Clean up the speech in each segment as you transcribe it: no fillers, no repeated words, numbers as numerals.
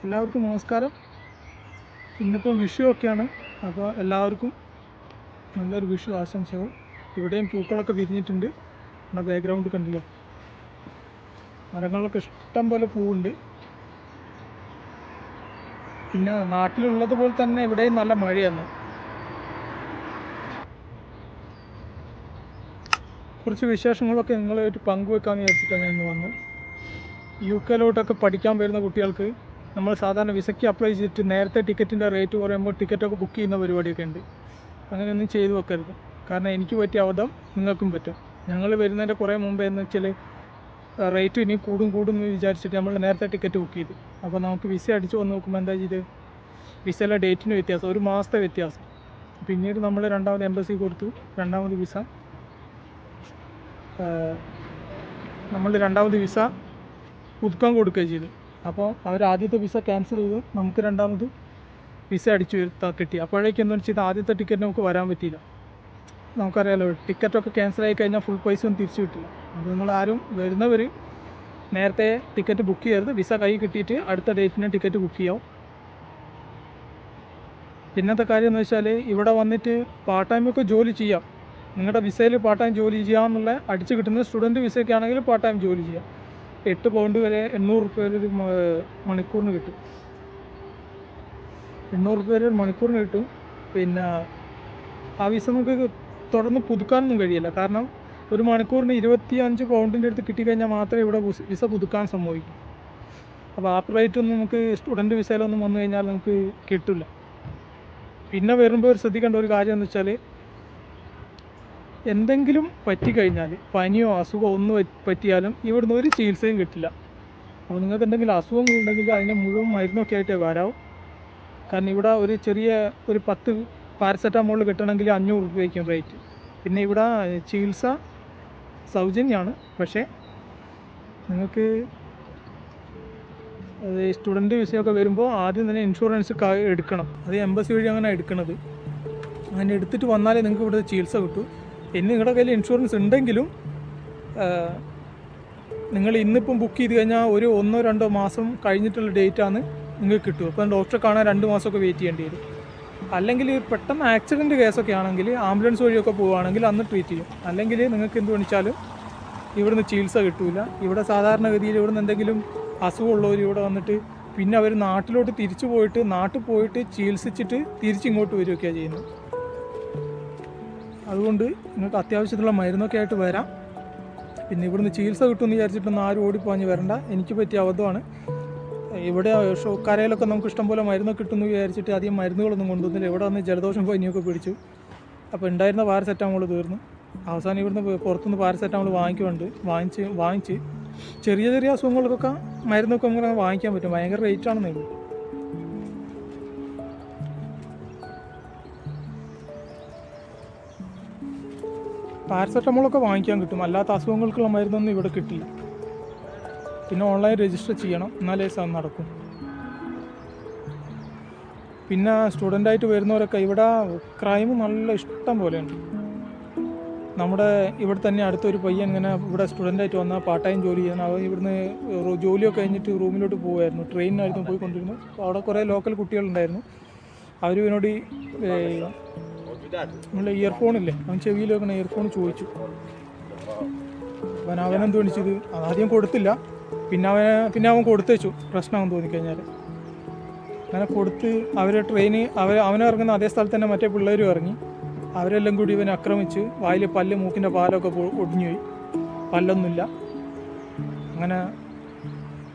എല്ലാവർക്കും നമസ്കാരം. ഇന്നിപ്പോൾ വിഷു ഒക്കെയാണ്. അപ്പോൾ എല്ലാവർക്കും നല്ലൊരു വിഷു ആശംസകൾ. ഇവിടെയും പൂക്കളൊക്കെ വിരിഞ്ഞിട്ടുണ്ട്. നമ്മുടെ ബാക്ക്ഗ്രൗണ്ട് കണ്ടില്ലേ, മരങ്ങളിലൊക്കെ ഇഷ്ടം പോലെ പൂവുണ്ട്. പിന്നെ നാട്ടിലുള്ളതുപോലെ തന്നെ ഇവിടെയും നല്ല മഴയാണ്. കുറച്ച് വിശേഷങ്ങളൊക്കെ നിങ്ങളുമായിട്ട് പങ്കുവെക്കാമെന്ന് വിചാരിച്ചിട്ടാണ് ഇന്ന് വന്നു. UK പഠിക്കാൻ വരുന്ന കുട്ടികൾക്ക് നമ്മൾ സാധാരണ വിസയ്ക്ക് അപ്ലൈ ചെയ്തിട്ട് നേരത്തെ ടിക്കറ്റിൻ്റെ റേറ്റ് കുറയുമ്പോൾ ടിക്കറ്റൊക്കെ ബുക്ക് ചെയ്യുന്ന പരിപാടിയൊക്കെ ഉണ്ട്. അങ്ങനെയൊന്നും ചെയ്തു വെക്കരുത്. കാരണം എനിക്ക് പറ്റിയ അബദ്ധം നിങ്ങൾക്കും പറ്റും. ഞങ്ങൾ വരുന്നതിൻ്റെ കുറേ മുമ്പേ എന്ന് വെച്ചാൽ റേറ്റ് ഇനി കൂടും എന്ന് വിചാരിച്ചിട്ട് നമ്മൾ നേരത്തെ ടിക്കറ്റ് ബുക്ക് ചെയ്തു. അപ്പോൾ നമുക്ക് വിസ അടിച്ച് വന്ന് നോക്കുമ്പോൾ എന്താ ചെയ്ത്, വിസയിലെ ഡേറ്റിന് വ്യത്യാസം, ഒരു മാസത്തെ വ്യത്യാസം. പിന്നീട് നമ്മൾ രണ്ടാമത് എംബസി കൊടുത്തു. രണ്ടാമത് വിസ പുതുക്കാൻ കൊടുക്കുകയും ചെയ്തു. അപ്പോൾ അവർ ആദ്യത്തെ വിസ ക്യാൻസൽ ചെയ്തു, നമുക്ക് രണ്ടാമത് വിസ അടിച്ചു കിട്ടി. അപ്പോഴേക്കും എന്താണെന്ന് വെച്ചാൽ ആദ്യത്തെ ടിക്കറ്റ് നമുക്ക് വരാൻ പറ്റിയില്ല. നമുക്കറിയാലോ, ടിക്കറ്റൊക്കെ ക്യാൻസലായി കഴിഞ്ഞാൽ ഫുൾ പൈസ ഒന്നും തിരിച്ചു കിട്ടില്ല. അപ്പോൾ നിങ്ങളാരും വരുന്നവർ നേരത്തെ ടിക്കറ്റ് ബുക്ക് ചെയ്യരുത്. വിസ കൈ കിട്ടിയിട്ട് അടുത്ത ഡേറ്റിന് ടിക്കറ്റ് ബുക്ക് ചെയ്യാം. പിന്നത്തെ കാര്യം എന്ന് വെച്ചാൽ ഇവിടെ വന്നിട്ട് പാർട്ട് ടൈമൊക്കെ ജോലി ചെയ്യാം. നിങ്ങളുടെ വിസയിൽ പാർട്ട് ടൈം ജോലി ചെയ്യാമെന്നുള്ള അടിച്ച് കിട്ടുന്ന സ്റ്റുഡൻറ്റ് വിസയൊക്കെ ആണെങ്കിൽ പാർട്ട് ടൈം ജോലി ചെയ്യാം. 8 പൗണ്ട് വരെ 800 രൂപ വരെ ഒരു മണിക്കൂറിന് കിട്ടും. 800 രൂപ വരെ ഒരു മണിക്കൂറിന് കിട്ടും. പിന്നെ ആ വിസ നമുക്ക് തുടർന്ന് പുതുക്കാനൊന്നും കഴിയില്ല. കാരണം ഒരു മണിക്കൂറിന് 25 പൗണ്ടിൻ്റെ അടുത്ത് കിട്ടിക്കഴിഞ്ഞാൽ മാത്രമേ ഇവിടെ വിസ പുതുക്കാൻ സംഭവിക്കൂ. അപ്പോൾ ആ റേറ്റൊന്നും നമുക്ക് സ്റ്റുഡൻറ്റ് വിസയിലൊന്നും വന്നു കഴിഞ്ഞാൽ നമുക്ക് കിട്ടില്ല. പിന്നെ വരുമ്പോൾ ശ്രദ്ധിക്കേണ്ട ഒരു കാര്യം എന്ന് വെച്ചാൽ, എന്തെങ്കിലും പറ്റിക്കഴിഞ്ഞാൽ, പനിയോ അസുഖമോ ഒന്നും പറ്റിയാലും ഇവിടുന്ന് ഒരു ചികിത്സയും കിട്ടില്ല. അപ്പോൾ നിങ്ങൾക്ക് എന്തെങ്കിലും അസുഖങ്ങളുണ്ടെങ്കിൽ അതിൻ്റെ മുഴുവൻ മരുന്നൊക്കെ ആയിട്ടേ വരാവും. കാരണം ഇവിടെ ഒരു 10 പാരസെറ്റാമോൾ കിട്ടണമെങ്കിൽ 500 രൂപയ്ക്കും റേറ്റ്. പിന്നെ ഇവിടെ ചികിത്സ സൗജന്യമാണ്. പക്ഷേ നിങ്ങൾക്ക് സ്റ്റുഡൻറ്റ് വിസയൊക്കെ വരുമ്പോൾ ആദ്യം തന്നെ ഇൻഷുറൻസ് എടുക്കണം. അത് എംബസി വഴി അങ്ങനെ എടുക്കണത്. അങ്ങനെ എടുത്തിട്ട് വന്നാലേ നിങ്ങൾക്ക് ഇവിടെ ചികിത്സ കിട്ടൂ. പിന്നെ നിങ്ങളുടെ കയ്യിൽ ഇൻഷുറൻസ് ഉണ്ടെങ്കിലും നിങ്ങൾ ഇന്നിപ്പം ബുക്ക് ചെയ്ത് കഴിഞ്ഞാൽ ഒരു 1-2 മാസം കഴിഞ്ഞിട്ടുള്ള ഡേറ്റാണ് നിങ്ങൾക്ക് കിട്ടും. അപ്പം ഡോക്ടറെ കാണാൻ 2 മാസമൊക്കെ വെയിറ്റ് ചെയ്യേണ്ടി വരും. അല്ലെങ്കിൽ പെട്ടെന്ന് ആക്സിഡൻറ്റ് കേസൊക്കെ ആണെങ്കിൽ ആംബുലൻസ് വഴിയൊക്കെ പോവുകയാണെങ്കിൽ അന്ന് ട്രീറ്റ് ചെയ്യും. അല്ലെങ്കിൽ നിങ്ങൾക്ക് എന്ത് കാണിച്ചാലും ഇവിടുന്ന് ചികിത്സ കിട്ടില്ല. ഇവിടെ സാധാരണഗതിയിൽ ഇവിടുന്ന് എന്തെങ്കിലും അസുഖമുള്ളവർ ഇവിടെ വന്നിട്ട് പിന്നെ അവർ നാട്ടിൽ പോയിട്ട് ചികിത്സിച്ചിട്ട് തിരിച്ചിങ്ങോട്ട് വരികയൊക്കെയാണ് ചെയ്യുന്നത്. അതുകൊണ്ട് നിങ്ങൾക്ക് അത്യാവശ്യത്തിലുള്ള മരുന്നൊക്കെ ആയിട്ട് വരാം. പിന്നെ ഇവിടുന്ന് ചികിത്സ കിട്ടുമെന്ന് വിചാരിച്ചിട്ടൊന്നും ആരും ഓടിപ്പോഞ്ഞ് വരണ്ട. എനിക്ക് പറ്റിയ അബദ്ധമാണ്. ഇവിടെ കരയിലൊക്കെ നമുക്ക് ഇഷ്ടംപോലെ മരുന്നൊക്കെ കിട്ടുമെന്ന് വിചാരിച്ചിട്ട് അധികം മരുന്നുകളൊന്നും കൊണ്ടുവന്നില്ല. ഇവിടെ വന്ന് ജലദോഷം പനിയൊക്കെ പിടിച്ചു. അപ്പോൾ ഉണ്ടായിരുന്ന പാരസെറ്റാമോൾ തീർന്നു. അവസാനം ഇവിടുന്ന് പുറത്തുനിന്ന് പാരസെറ്റാമോൾ വാങ്ങിച്ച് ചെറിയ അസുഖങ്ങൾക്കൊക്കെ മരുന്നൊക്കെ അങ്ങനെ വാങ്ങിക്കാൻ പറ്റും. ഭയങ്കര റേറ്റാണെന്നേ ഉള്ളൂ. പാരസെറ്റമോളൊക്കെ വാങ്ങിക്കാൻ കിട്ടും. അല്ലാത്ത അസുഖങ്ങൾക്കുള്ള മരുന്നൊന്നും ഇവിടെ കിട്ടില്ല. പിന്നെ ഓൺലൈൻ രജിസ്റ്റർ ചെയ്യണം, എന്നാലേ നടക്കും. പിന്നെ സ്റ്റുഡൻ്റായിട്ട് വരുന്നവരൊക്കെ ഇവിടെ ക്രൈം നല്ല ഇഷ്ടം പോലെയുണ്ട്. നമ്മുടെ ഇവിടെ തന്നെ അടുത്തൊരു പയ്യൻ ഇങ്ങനെ ഇവിടെ സ്റ്റുഡൻ്റായിട്ട് വന്നാൽ പാർട്ട് ടൈം ജോലി ചെയ്യാൻ അവൻ ഇവിടുന്ന് ജോലിയൊക്കെ കഴിഞ്ഞിട്ട് റൂമിലോട്ട് പോകുമായിരുന്നു. ട്രെയിനിനായിരുന്നു പോയിക്കൊണ്ടിരുന്നു. അപ്പോൾ അവിടെ കുറേ ലോക്കൽ കുട്ടികളുണ്ടായിരുന്നു. അവർ ഇവനോട് നമ്മളെ ഇയർഫോണില്ലേ, അവൻ ചെവിയിൽ വെക്കണ ഇയർഫോൺ ചോദിച്ചു. അവനെന്ത് വിളിച്ചത്, ആദ്യം കൊടുത്തില്ല. പിന്നെ അവൻ കൊടുത്തേച്ചു പ്രശ്നമാണെന്ന് തോന്നിക്കഴിഞ്ഞാൽ. അങ്ങനെ കൊടുത്ത് അവനിറങ്ങുന്ന അതേ സ്ഥലത്ത് തന്നെ മറ്റേ പിള്ളേരും ഇറങ്ങി. അവരെല്ലാം കൂടി ഇവനെ ആക്രമിച്ച് വായിൽ മൂക്കിൻ്റെ പാലൊക്കെ ഒടിഞ്ഞുപോയി. പല്ലൊന്നുമില്ല. അങ്ങനെ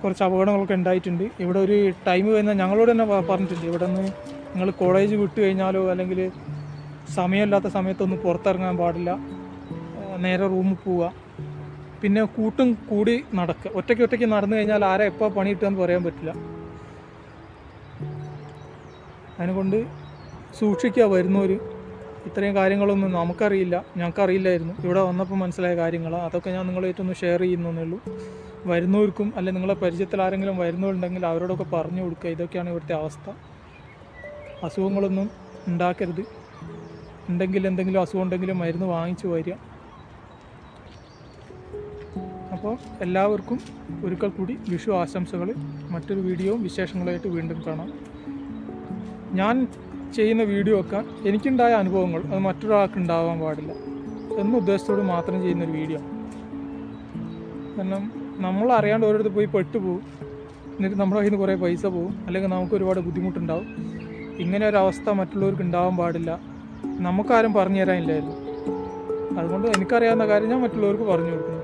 കുറച്ച് അപകടങ്ങളൊക്കെ ഉണ്ടായിട്ടുണ്ട്. ഇവിടെ ഒരു ടൈം വരുന്ന ഞങ്ങളോട് തന്നെ പറഞ്ഞിട്ടുണ്ട്, ഇവിടെ നിന്ന് നിങ്ങൾ കോളേജ് വിട്ട് കഴിഞ്ഞാലോ അല്ലെങ്കിൽ സമയമില്ലാത്ത സമയത്തൊന്നും പുറത്തിറങ്ങാൻ പാടില്ല, നേരെ റൂമിൽ പോവുക. പിന്നെ കൂട്ടും കൂടി നടക്കുക. ഒറ്റയ്ക്ക് നടന്നു കഴിഞ്ഞാൽ ആരെ എപ്പോൾ പണി കിട്ടുകയെന്ന് പറയാൻ പറ്റില്ല. അതിനെക്കൊണ്ട് സൂക്ഷിക്കുക വരുന്നവർ. ഇത്രയും കാര്യങ്ങളൊന്നും ഞങ്ങൾക്കറിയില്ലായിരുന്നു. ഇവിടെ വന്നപ്പോൾ മനസ്സിലായ കാര്യങ്ങളാണ്. അതൊക്കെ ഞാൻ നിങ്ങളായിട്ടൊന്ന് ഷെയർ ചെയ്യുന്നേ ഉള്ളൂ. വരുന്നവർക്കും അല്ലെങ്കിൽ നിങ്ങളെ പരിചയത്തിൽ ആരെങ്കിലും വരുന്നവരുണ്ടെങ്കിൽ അവരോടൊക്കെ പറഞ്ഞു കൊടുക്കുക. ഇതൊക്കെയാണ് ഇവിടുത്തെ അവസ്ഥ. അസുഖങ്ങളൊന്നും ഉണ്ടാക്കരുത്. എന്തെങ്കിലും അസുഖം ഉണ്ടെങ്കിലും മരുന്ന് വാങ്ങിച്ച് വരിക. അപ്പോൾ എല്ലാവർക്കും ഒരിക്കൽ കൂടി വിഷു ആശംസകൾ. മറ്റൊരു വീഡിയോയും വിശേഷങ്ങളായിട്ട് വീണ്ടും കാണാം. ഞാൻ ചെയ്യുന്ന വീഡിയോ ഒക്കെ എനിക്കുണ്ടായ അനുഭവങ്ങൾ അത് മറ്റൊരാൾക്ക് ഉണ്ടാവാൻ പാടില്ല എന്ന ഉദ്ദേശത്തോട് മാത്രം ചെയ്യുന്നൊരു വീഡിയോ. കാരണം നമ്മൾ അറിയാണ്ട് ഓരോരുത്തർ പോയി പെട്ടുപോകും, എന്നിട്ട് നമ്മുടെ കയ്യിൽ നിന്ന് കുറേ പൈസ പോകും, അല്ലെങ്കിൽ നമുക്ക് ഒരുപാട് ബുദ്ധിമുട്ടുണ്ടാവും. ഇങ്ങനെ ഒരവസ്ഥ മറ്റുള്ളവർക്ക് ഉണ്ടാവാൻ പാടില്ല. നമുക്കാരും പറഞ്ഞു തരാനില്ലായിരുന്നു. അതുകൊണ്ട് എനിക്കറിയാവുന്ന കാര്യം ഞാൻ മറ്റുള്ളവർക്ക് പറഞ്ഞു കൊടുക്കുന്നു.